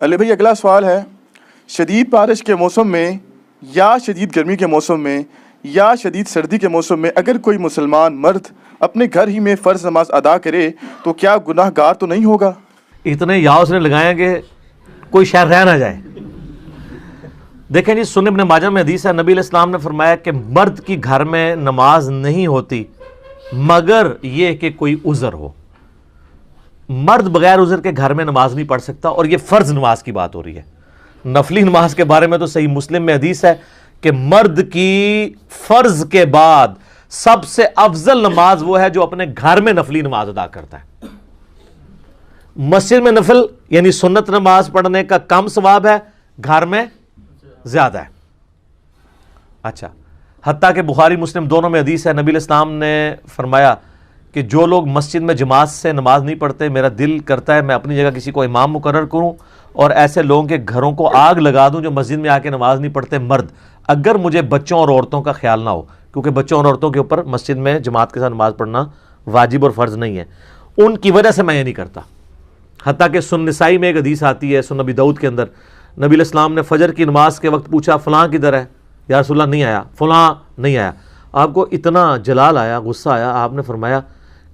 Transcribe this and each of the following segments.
علی بھائی اگلا سوال ہے، شدید بارش کے موسم میں یا شدید گرمی کے موسم میں یا شدید سردی کے موسم میں اگر کوئی مسلمان مرد اپنے گھر ہی میں فرض نماز ادا کرے تو کیا گناہ گار تو نہیں ہوگا؟ اتنے یا اس نے لگائے کہ کوئی شہر رہ نہ جائے۔ دیکھیں جی، سنن ابن ماجہ میں حدیث ہے، نبی علیہ السلام نے فرمایا کہ مرد کی گھر میں نماز نہیں ہوتی مگر یہ کہ کوئی عذر ہو۔ مرد بغیر عذر کے گھر میں نماز نہیں پڑھ سکتا، اور یہ فرض نماز کی بات ہو رہی ہے۔ نفلی نماز کے بارے میں تو صحیح مسلم میں حدیث ہے کہ مرد کی فرض کے بعد سب سے افضل نماز وہ ہے جو اپنے گھر میں نفلی نماز ادا کرتا ہے۔ مسجد میں نفل یعنی سنت نماز پڑھنے کا کم ثواب ہے، گھر میں زیادہ ہے۔ اچھا، حتیٰ کہ بخاری مسلم دونوں میں حدیث ہے، نبی علیہ السلام نے فرمایا کہ جو لوگ مسجد میں جماعت سے نماز نہیں پڑھتے، میرا دل کرتا ہے میں اپنی جگہ کسی کو امام مقرر کروں اور ایسے لوگوں کے گھروں کو آگ لگا دوں جو مسجد میں آ کے نماز نہیں پڑھتے مرد، اگر مجھے بچوں اور عورتوں کا خیال نہ ہو، کیونکہ بچوں اور عورتوں کے اوپر مسجد میں جماعت کے ساتھ نماز پڑھنا واجب اور فرض نہیں ہے، ان کی وجہ سے میں یہ نہیں کرتا۔ حتیٰ کہ سنن نسائی میں ایک حدیث آتی ہے، سنن ابی داؤد کے اندر، نبی علیہ السلام نے فجر کی نماز کے وقت پوچھا فلاں کدھر ہے؟ یا رسول اللہ نہیں آیا، فلاں نہیں آیا۔ آپ کو اتنا جلال آیا، غصہ آیا، آپ نے فرمایا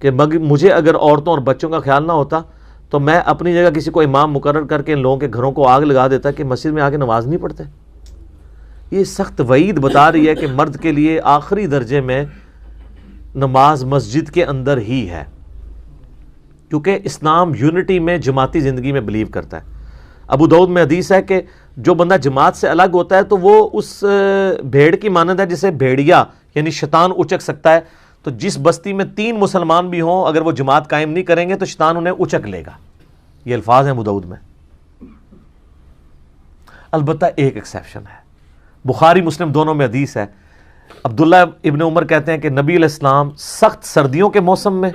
کہ مجھے اگر عورتوں اور بچوں کا خیال نہ ہوتا تو میں اپنی جگہ کسی کو امام مقرر کر کے ان لوگوں کے گھروں کو آگ لگا دیتا کہ مسجد میں آ کے نماز نہیں پڑھتے۔ یہ سخت وعید بتا رہی ہے کہ مرد کے لیے آخری درجے میں نماز مسجد کے اندر ہی ہے، کیونکہ اسلام یونٹی میں جماعتی زندگی میں بلیو کرتا ہے۔ ابو داؤد میں حدیث ہے کہ جو بندہ جماعت سے الگ ہوتا ہے تو وہ اس بھیڑ کی مانند ہے جسے بھیڑیا یعنی شیطان اچک سکتا ہے۔ تو جس بستی میں 3 مسلمان بھی ہوں، اگر وہ جماعت قائم نہیں کریں گے تو شیطان انہیں اچک لے گا۔ یہ الفاظ ہیں ابو داؤد میں۔ البتہ ایک ایکسیپشن ہے، بخاری مسلم دونوں میں حدیث ہے، عبداللہ ابن عمر کہتے ہیں کہ نبی علیہ السلام سخت سردیوں کے موسم میں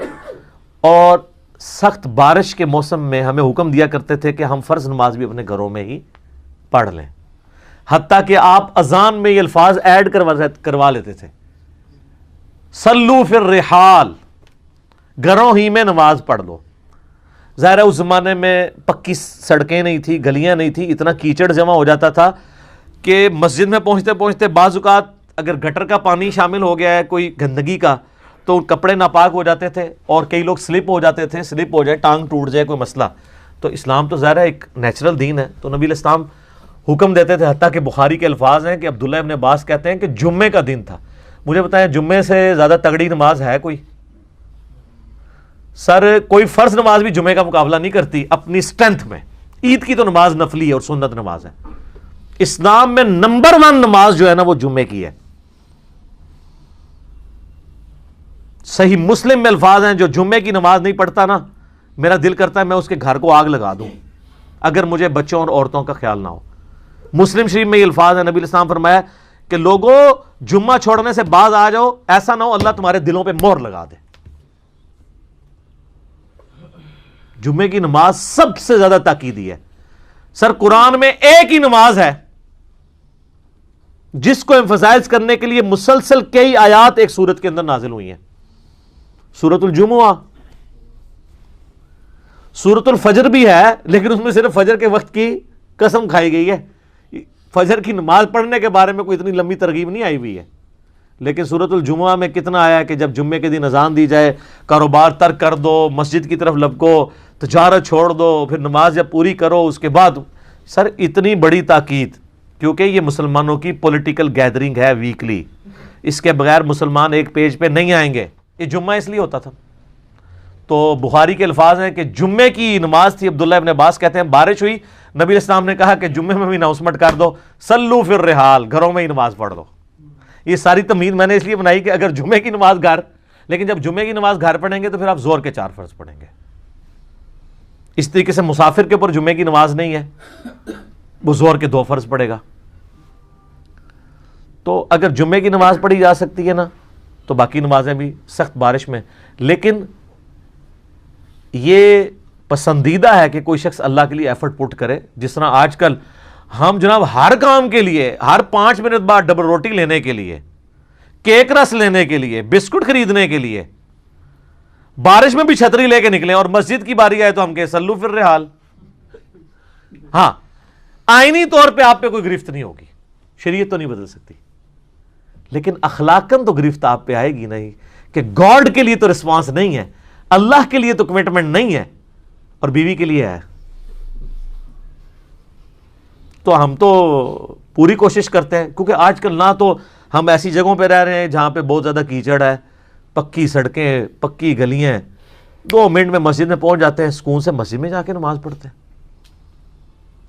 اور سخت بارش کے موسم میں ہمیں حکم دیا کرتے تھے کہ ہم فرض نماز بھی اپنے گھروں میں ہی پڑھ لیں، حتیٰ کہ آپ اذان میں یہ الفاظ ایڈ کروا لیتے تھے، صلو فی الرحال، گھروں ہی میں نماز پڑھ لو۔ ظاہر ہے اس زمانے میں پکی سڑکیں نہیں تھی، گلیاں نہیں تھی، اتنا کیچڑ جمع ہو جاتا تھا کہ مسجد میں پہنچتے پہنچتے بعض اوقات اگر گٹر کا پانی شامل ہو گیا ہے کوئی گندگی کا تو کپڑے ناپاک ہو جاتے تھے، اور کئی لوگ سلپ ہو جاتے تھے، سلپ ہو جائے، ٹانگ ٹوٹ جائے، کوئی مسئلہ۔ تو اسلام تو ظاہر ہے ایک نیچرل دین ہے، تو نبی علیہ السلام حکم دیتے تھے۔ حتیٰ کہ بخاری کے الفاظ ہیں کہ عبداللہ ابن عباس کہتے ہیں کہ جمعے کا دن تھا، مجھے بتائیں جمعے سے زیادہ تگڑی نماز ہے کوئی؟ سر کوئی فرض نماز بھی جمعے کا مقابلہ نہیں کرتی اپنی سٹرینتھ میں۔ عید کی تو نماز نفلی ہے اور سنت نماز ہے، اسلام میں نمبر 1 نماز جو ہے نا وہ جمعے کی ہے۔ صحیح مسلم میں الفاظ ہیں جو جمعے کی نماز نہیں پڑھتا نا، میرا دل کرتا ہے میں اس کے گھر کو آگ لگا دوں اگر مجھے بچوں اور عورتوں کا خیال نہ ہو۔ مسلم شریف میں یہ الفاظ ہیں، نبی علیہ السلام فرمایا کہ لوگوں جمعہ چھوڑنے سے باز آ جاؤ، ایسا نہ ہو اللہ تمہارے دلوں پہ مہر لگا دے۔ جمعے کی نماز سب سے زیادہ تاکیدی ہے۔ سر قرآن میں ایک ہی نماز ہے جس کو ایمفسائز کرنے کے لیے مسلسل کئی آیات ایک سورت کے اندر نازل ہوئی ہیں، سورۃ الجمعہ۔ سورۃ الفجر بھی ہے لیکن اس میں صرف فجر کے وقت کی قسم کھائی گئی ہے، فجر کی نماز پڑھنے کے بارے میں کوئی اتنی لمبی ترغیب نہیں آئی ہوئی ہے۔ لیکن سورۃ الجمعہ میں کتنا آیا ہے کہ جب جمعے کے دن اذان دی جائے کاروبار ترک کر دو، مسجد کی طرف لپکو، تجارت چھوڑ دو، پھر نماز جب پوری کرو اس کے بعد۔ سر اتنی بڑی تاکید، کیونکہ یہ مسلمانوں کی پولیٹیکل گیدرنگ ہے ویکلی، اس کے بغیر مسلمان ایک پیج پہ نہیں آئیں گے۔ یہ جمعہ اس لیے ہوتا تھا۔ تو بخاری کے الفاظ ہیں کہ جمعے کی نماز تھی، عبداللہ ابن عباس کہتے ہیں بارش ہوئی، نبی علیہ السلام نے کہا کہ جمعے میں بھی اناؤنسمنٹ کر دو، صلو فی الرحال، گھروں میں ہی نماز پڑھ دو۔ یہ ساری تمہید میں نے اس لیے بنائی کہ اگر جمعے کی نماز گھر، لیکن جب جمعے کی نماز گھر پڑھیں گے تو پھر آپ زور کے 4 فرض پڑھیں گے۔ اس طریقے سے مسافر کے اوپر جمعے کی نماز نہیں ہے، وہ زور کے 2 فرض پڑھے گا۔ تو اگر جمعے کی نماز پڑھی جا سکتی ہے نا تو باقی نمازیں بھی سخت بارش میں، لیکن یہ پسندیدہ ہے کہ کوئی شخص اللہ کے لیے ایفرٹ پٹ کرے، جس طرح آج کل ہم جناب ہر کام کے لیے، ہر 5 منٹ بعد ڈبل روٹی لینے کے لیے، کیک رس لینے کے لیے، بسکٹ خریدنے کے لیے بارش میں بھی چھتری لے کے نکلیں، اور مسجد کی باری آئے تو ہم کہ صلو فی الرحال۔ ہاں آئینی طور پہ آپ پہ کوئی گرفت نہیں ہوگی، شریعت تو نہیں بدل سکتی، لیکن اخلاقاً تو گرفت آپ پہ آئے گی نہیں کہ گاڈ کے لیے تو رسپانس نہیں ہے، اللہ کے لیے تو کمٹمنٹ نہیں ہے، اور بیوی کے لیے ہے۔ تو ہم تو پوری کوشش کرتے ہیں، کیونکہ آج کل نہ تو ہم ایسی جگہوں پہ رہ رہے ہیں جہاں پہ بہت زیادہ کیچڑ ہے، پکی سڑکیں، پکی گلیاں، 2 منٹ میں مسجد میں پہنچ جاتے ہیں، سکون سے مسجد میں جا کے نماز پڑھتے ہیں،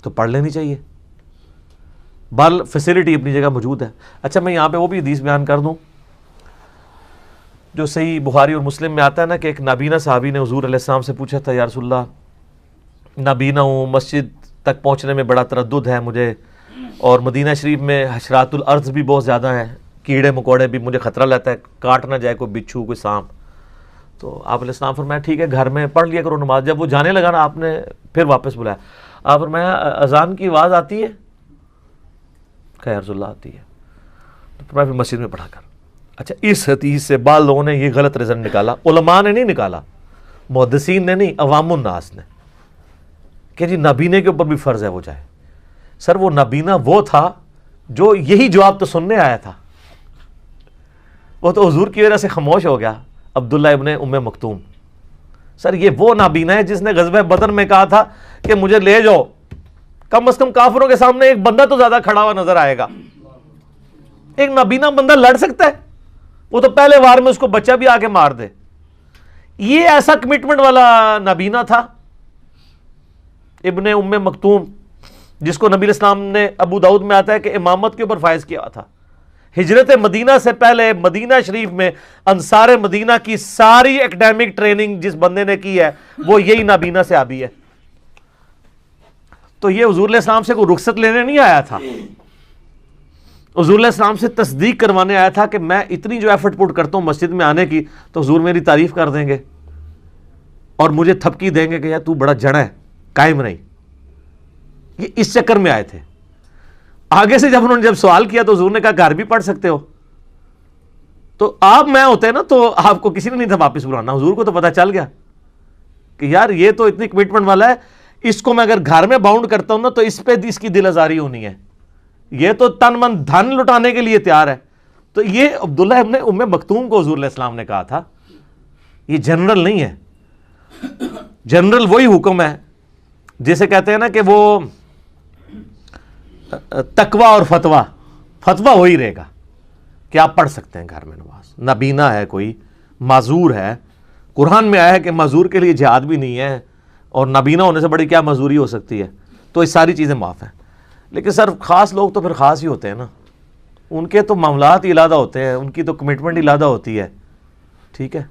تو پڑھ لینی چاہیے، بال فیسلٹی اپنی جگہ موجود ہے۔ اچھا میں یہاں پہ وہ بھی حدیث بیان کر دوں جو صحیح بخاری اور مسلم میں آتا ہے نا، کہ ایک نابینا صحابی نے حضور علیہ السلام سے پوچھا تھا، یا رسول اللہ نابینا ہوں، مسجد تک پہنچنے میں بڑا تردد ہے مجھے، اور مدینہ شریف میں حشرات الارض بھی بہت زیادہ ہیں، کیڑے مکوڑے بھی، مجھے خطرہ رہتا ہے کاٹ نہ جائے کوئی بچھو کوئی سانپ۔ تو آپ علیہ السلام فرمایا ٹھیک ہے گھر میں پڑھ لیا کرو نماز۔ جب وہ جانے لگا نا، آپ نے پھر واپس بلایا، آپ فرمایا اذان کی آواز آتی ہے؟ کہ یا رسول اللہ آتی ہے۔ تو فرمایا پھر مسجد میں پڑھا کر۔ اچھا اس حدیث سے بعض لوگوں نے یہ غلط رزلٹ نکالا، علماء نے نہیں نکالا، محدثین نے نہیں، عوام الناس نے، کہ جی نابینے کے اوپر بھی فرض ہے وہ جائے۔ سر وہ نابینا وہ تھا جو یہی جواب تو سننے آیا تھا، وہ تو حضور کی وجہ سے خاموش ہو گیا، عبداللہ ابن ام مکتوم۔ سر یہ وہ نابینا ہے جس نے غزوہ بدر میں کہا تھا کہ مجھے لے جاؤ، کم از کم کافروں کے سامنے ایک بندہ تو زیادہ کھڑا ہوا نظر آئے گا۔ ایک نابینا بندہ لڑ سکتا ہے؟ وہ تو پہلے وار میں اس کو بچہ بھی آ کے مار دے۔ یہ ایسا کمٹمنٹ والا نابینا تھا ابن ام مکتوم، جس کو نبی اسلام نے ابو داؤد میں آتا ہے کہ امامت کے اوپر فائز کیا تھا۔ ہجرت مدینہ سے پہلے مدینہ شریف میں انصار مدینہ کی ساری اکیڈیمک ٹریننگ جس بندے نے کی ہے وہ یہی نابینا سے آبی ہے۔ تو یہ حضور علیہ السلام سے کوئی رخصت لینے نہیں آیا تھا، حضور علیہ السلام سے تصدیق کروانے آیا تھا کہ میں اتنی جو ایفرٹ پٹ کرتا ہوں مسجد میں آنے کی، تو حضور میری تعریف کر دیں گے اور مجھے تھپکی دیں گے کہ یار تو بڑا جڑا ہے، قائم نہیں۔ یہ اس چکر میں آئے تھے۔ آگے سے انہوں نے جب سوال کیا تو حضور نے کہا گھر بھی پڑھ سکتے ہو۔ تو آپ میں ہوتے نا تو آپ کو کسی نے نہیں تھا واپس بلانا، حضور کو تو پتا چل گیا کہ یار یہ تو اتنی کمٹمنٹ والا ہے، اس کو میں اگر گھر میں باؤنڈ کرتا ہوں نا تو اس پہ اس کی دل آزاری ہونی ہے، یہ تو تن من دھن لٹانے کے لیے تیار ہے۔ تو یہ عبداللہ ابن ام مکتوم کو حضور علیہ السلام نے کہا تھا، یہ جنرل نہیں ہے۔ جنرل وہی حکم ہے جیسے کہتے ہیں نا کہ وہ تقوی اور فتویٰ وہی رہے گا کہ آپ پڑھ سکتے ہیں گھر میں نماز۔ نابینا ہے کوئی، معذور ہے، قرآن میں آیا ہے کہ معذور کے لیے جہاد بھی نہیں ہے، اور نابینا ہونے سے بڑی کیا معذوری ہو سکتی ہے، تو یہ ساری چیزیں معاف ہیں۔ لیکن سر خاص لوگ تو پھر خاص ہی ہوتے ہیں نا، ان کے تو معاملات ہی علیحدہ ہوتے ہیں، ان کی تو کمٹمنٹ ہی علیحدہ ہوتی ہے، ٹھیک ہے۔